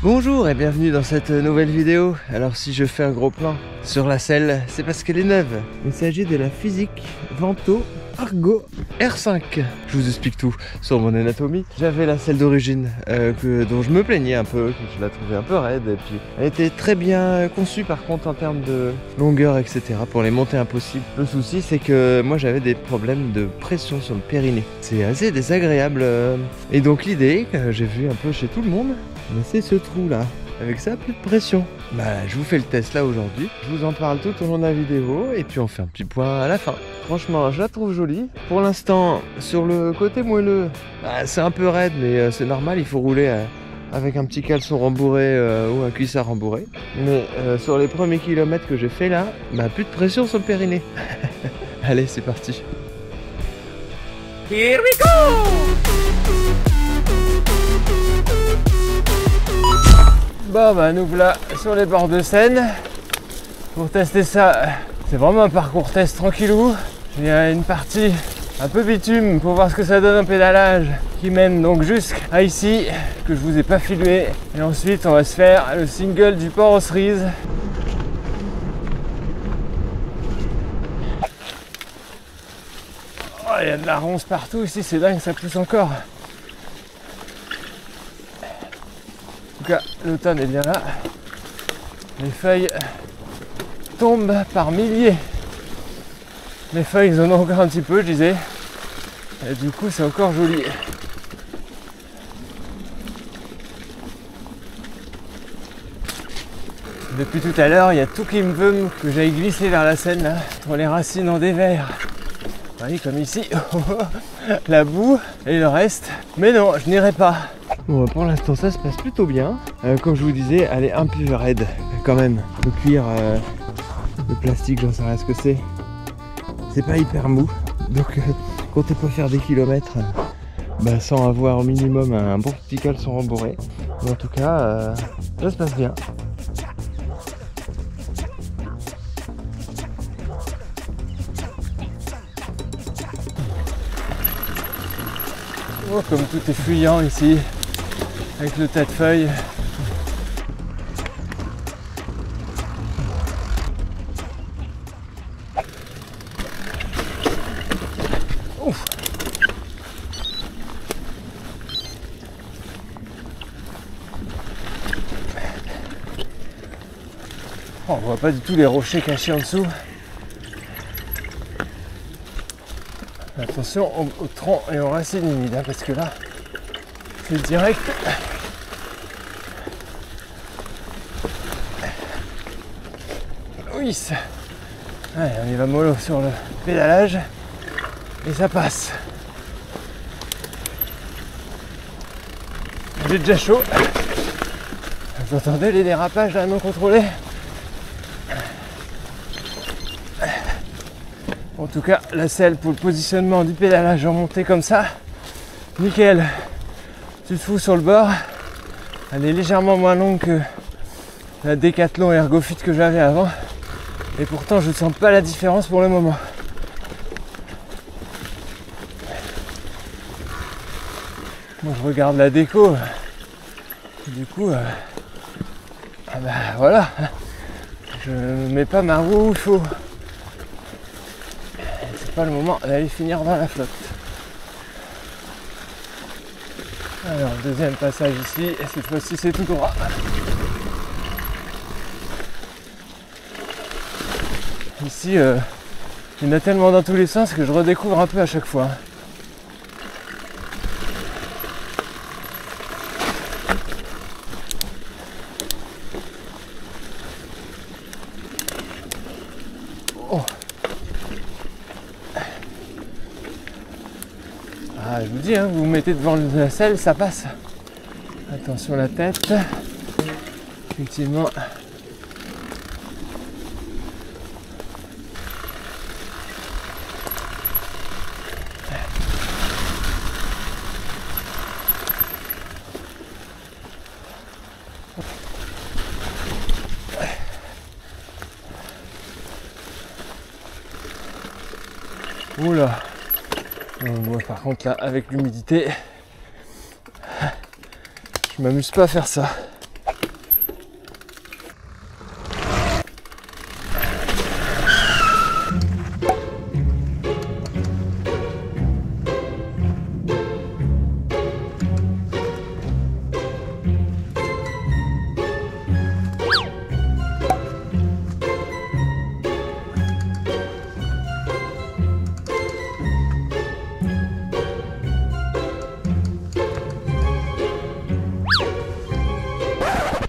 Bonjour et bienvenue dans cette nouvelle vidéo. Alors si je fais un gros plan sur la selle, c'est parce qu'elle est neuve. Il s'agit de la Physique Vento Argo R5. Je vous explique tout sur mon anatomie. J'avais la selle d'origine dont je me plaignais un peu, que je la trouvais un peu raide. Et puis elle était très bien conçue par contre en termes de longueur, etc. pour les montées impossibles. Le souci c'est que moi j'avais des problèmes de pression sur le périnée. C'est assez désagréable. Et donc l'idée que j'ai vu un peu chez tout le monde, c'est ce trou là. Avec ça, plus de pression. Bah, je vous fais le test là aujourd'hui. Je vous en parle tout au long de la vidéo et puis on fait un petit point à la fin. Franchement, je la trouve jolie. Pour l'instant, sur le côté moelleux, bah, c'est un peu raide, mais c'est normal. Il faut rouler avec un petit caleçon rembourré ou un cuissard rembourré. Mais sur les premiers kilomètres que j'ai fait là, bah, plus de pression sur le périnée. Allez, c'est parti. Here we go! Bon bah nous voilà sur les bords de Seine pour tester ça. C'est vraiment un parcours test tranquillou. Il y a une partie un peu bitume pour voir ce que ça donne en pédalage qui mène donc jusqu'à ici que je vous ai pas filmé. Et ensuite on va se faire le single du port aux cerises. Oh, il y a de la ronce partout ici, c'est dingue, ça pousse encore. En tout cas, l'automne est bien là. Les feuilles tombent par milliers. Les feuilles, ils en ont encore un petit peu, je disais. Et du coup, c'est encore joli. Depuis tout à l'heure, il y a tout qui me veut que j'aille glisser vers la Seine, là, entre les racines en dévers. Vous voyez, comme ici, la boue et le reste. Mais non, je n'irai pas. Bon, pour l'instant ça se passe plutôt bien. Comme je vous disais, elle est un peu raide quand même. Le cuir, le plastique, j'en sais rien ce que c'est. C'est pas hyper mou. Donc comptez pas faire des kilomètres sans avoir au minimum un bon petit caleçon rembourré. Mais en tout cas, ça se passe bien. Oh, comme tout est fuyant ici. Avec le tas de feuilles. Ouf. Oh, on voit pas du tout les rochers cachés en dessous. Attention aux troncs et aux racines humides, hein, parce que là, c'est direct. Oui, allez, on y va mollo sur le pédalage et ça passe. J'ai déjà chaud. Vous entendez les dérapages là non contrôlés? En tout cas, la selle pour le positionnement du pédalage en montée comme ça, nickel. Tu te fous sur le bord. Elle est légèrement moins longue que la Decathlon Ergofit que j'avais avant. Et pourtant, je ne sens pas la différence pour le moment. Moi, je regarde la déco. Du coup, voilà. Je mets pas ma roue où il faut. C'est pas le moment d'aller finir dans la flotte. Alors, deuxième passage ici. Et cette fois-ci, c'est tout droit. Ici, il y en a tellement dans tous les sens que je redécouvre un peu à chaque fois. Oh. Ah, je vous dis, hein, vous vous mettez devant la selle, ça passe. Attention la tête. Effectivement. Oula. Moi par contre là avec l'humidité, je m'amuse pas à faire ça.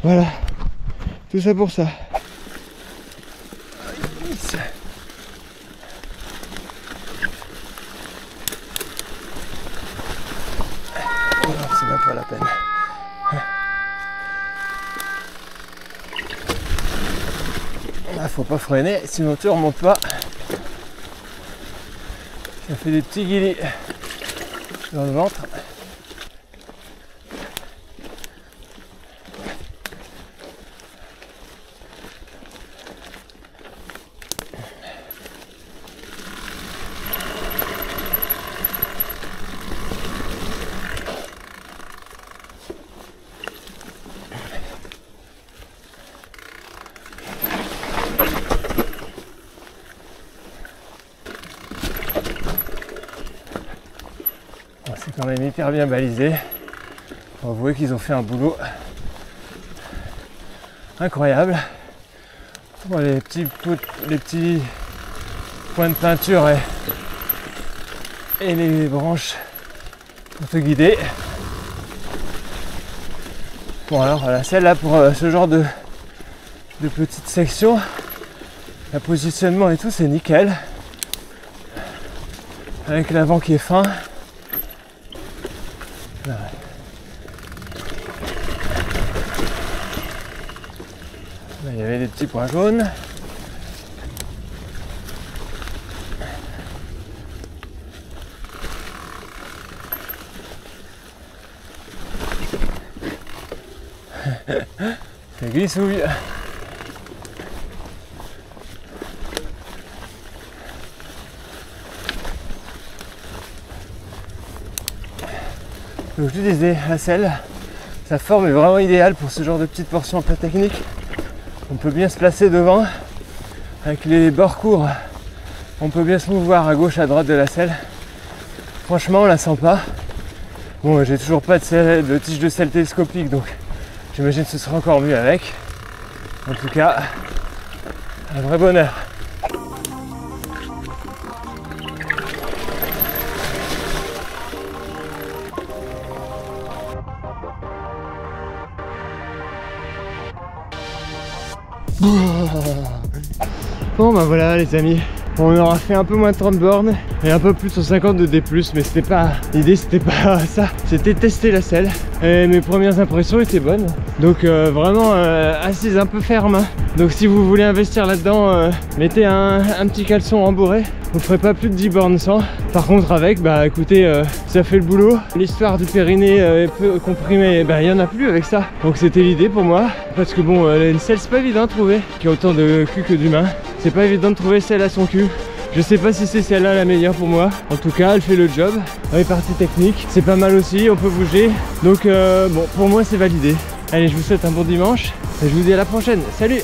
Voilà, tout ça pour ça. C'est même pas la peine. Là, faut pas freiner, sinon tu remontes pas. Ça fait des petits guillis dans le ventre. C'est quand même hyper bien balisé. On voit qu'ils ont fait un boulot incroyable. Bon, les petits points de peinture et les branches pour te guider. Bon alors la selle là pour ce genre de petite section, le positionnement et tout c'est nickel. Avec l'avant qui est fin. Là. Là, il y avait des petits points jaunes. C'est glissouille. Donc je te disais, la selle, sa forme est vraiment idéale pour ce genre de petites portions un peu techniques. On peut bien se placer devant, avec les bords courts, on peut bien se mouvoir à gauche, à droite de la selle. Franchement, on la sent pas. Bon, j'ai toujours pas de tige de selle télescopique, donc j'imagine que ce sera encore mieux avec. En tout cas, un vrai bonheur. Bon bah voilà les amis, on aura fait un peu moins de 30 bornes et un peu plus de 150 de D+, mais c'était pas l'idée, c'était pas ça, c'était tester la selle et mes premières impressions étaient bonnes, donc vraiment assise un peu ferme, hein. Donc si vous voulez investir là-dedans, mettez un petit caleçon rembourré, vous ferez pas plus de 10 bornes sans. Par contre avec, bah écoutez, ça fait le boulot. L'histoire du périnée peu comprimé, bah il y en a plus avec ça, donc c'était l'idée pour moi, parce que bon, une selle c'est pas évident à trouver, qui a autant de cul que d'humain. C'est pas évident de trouver celle à son cul. Je sais pas si c'est celle-là la meilleure pour moi. En tout cas, elle fait le job. Répartie technique, c'est pas mal aussi, on peut bouger. Donc bon, pour moi c'est validé. Allez, je vous souhaite un bon dimanche et je vous dis à la prochaine. Salut!